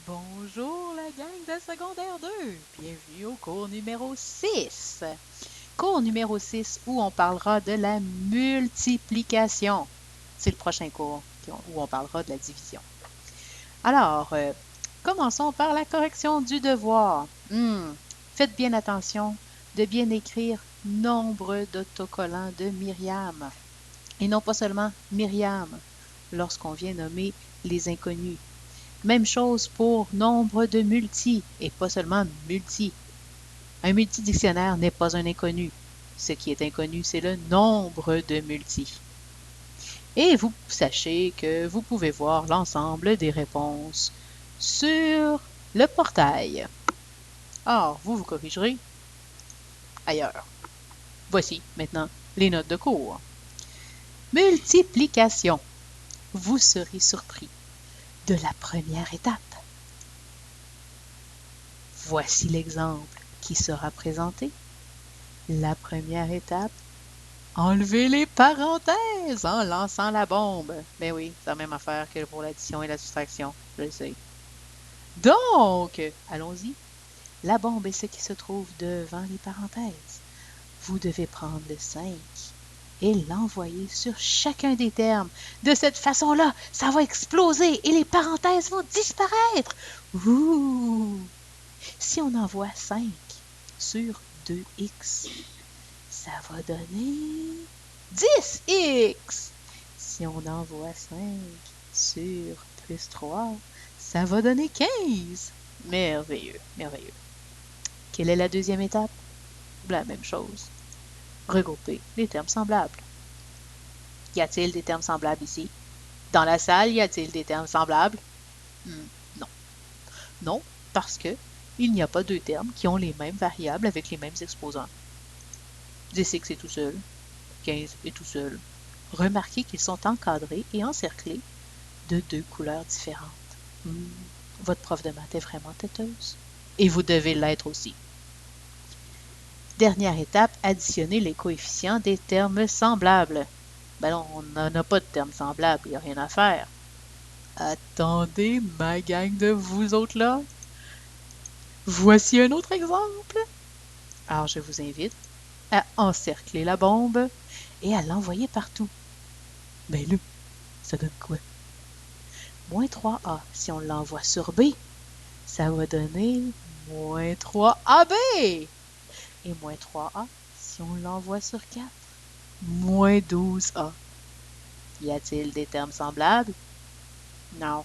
Bonjour la gang de secondaire 2. Bienvenue au cours numéro 6. Cours numéro 6 où on parlera de la multiplication. C'est le prochain cours où on parlera de la division. Alors, commençons par la correction du devoir. Faites bien attention de bien écrire nombre d'autocollants de Myriam. Et non pas seulement Myriam, lorsqu'on vient nommer les inconnus. Même chose pour nombre de multi, et pas seulement multi. Un multidictionnaire n'est pas un inconnu. Ce qui est inconnu, c'est le nombre de multi. Et vous sachez que vous pouvez voir l'ensemble des réponses sur le portail. Or, vous vous corrigerez ailleurs. Voici maintenant les notes de cours. Multiplication. Vous serez surpris de la première étape. Voici l'exemple qui sera présenté. La première étape, enlever les parenthèses en lançant la bombe. Ben oui, c'est la même affaire que pour l'addition et la soustraction, je le sais. Donc, allons-y. La bombe est ce qui se trouve devant les parenthèses. Vous devez prendre le 5 et l'envoyer sur chacun des termes. De cette façon-là, ça va exploser et les parenthèses vont disparaître. Ouh! Si on envoie 5 sur 2x, ça va donner 10x. Si on envoie 5 sur plus 3, ça va donner 15. Merveilleux, merveilleux. Quelle est la deuxième étape? La même chose. Regrouper les termes semblables. Y a-t-il des termes semblables ici? Dans la salle, y a-t-il des termes semblables? Non. Non, parce que il n'y a pas deux termes qui ont les mêmes variables avec les mêmes exposants. 10x est tout seul, 15 est tout seul. Remarquez qu'ils sont encadrés et encerclés de deux couleurs différentes. Votre prof de maths est vraiment têteuse. Et vous devez l'être aussi. Dernière étape, additionner les coefficients des termes semblables. Ben non, on n'en a pas de termes semblables, il n'y a rien à faire. Attendez, ma gang de vous autres là. Voici un autre exemple. Alors je vous invite à encercler la bombe et à l'envoyer partout. Ben là, ça donne quoi? Moins 3a, si on l'envoie sur B, ça va donner moins 3ab. Et moins 3a, si on l'envoie sur 4, moins 12a. Y a-t-il des termes semblables? Non.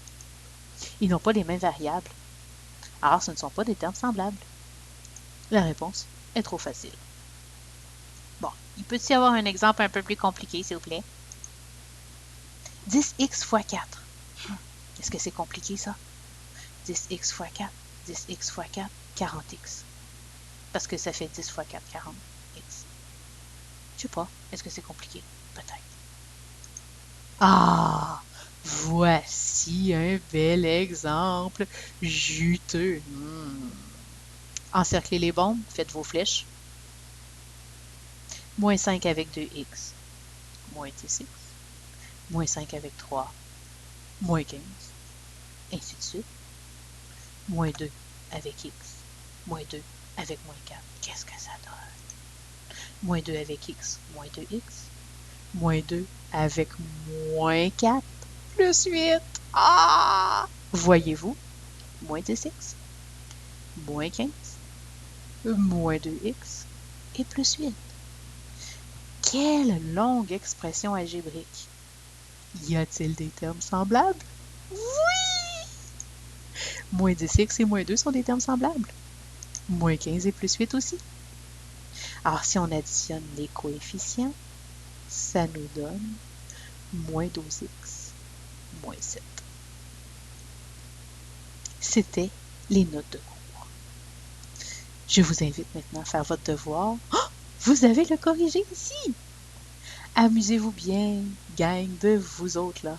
Ils n'ont pas les mêmes variables. Alors ce ne sont pas des termes semblables. La réponse est trop facile. Bon, il peut y avoir un exemple un peu plus compliqué, s'il vous plaît? 10x fois 4. Est-ce que c'est compliqué, ça? 10x fois 4, 10x fois 4, 40x. Parce que ça fait 10 fois 4, 40x. Je sais pas, est-ce que c'est compliqué? Peut-être. Ah! Voici un bel exemple juteux. Encerclez les bombes, faites vos flèches. Moins 5 avec 2x, moins 10x. Moins 5 avec 3, moins 15. Ainsi de suite. Moins 2 avec x, moins 2 avec moins 4. Qu'est-ce que ça donne? Moins 2 avec x, moins 2x. Moins 2 avec moins 4, plus 8. Ah! Voyez-vous? Moins 10x, moins 15, moins 2x et plus 8. Quelle longue expression algébrique! Y a-t-il des termes semblables? Oui! Moins 10x et moins 2 sont des termes semblables. Moins 15 et plus 8 aussi. Alors, si on additionne les coefficients, ça nous donne moins 12x, moins 7. C'était les notes de cours. Je vous invite maintenant à faire votre devoir. Oh! Vous avez le corrigé ici! Amusez-vous bien, gang de vous autres là.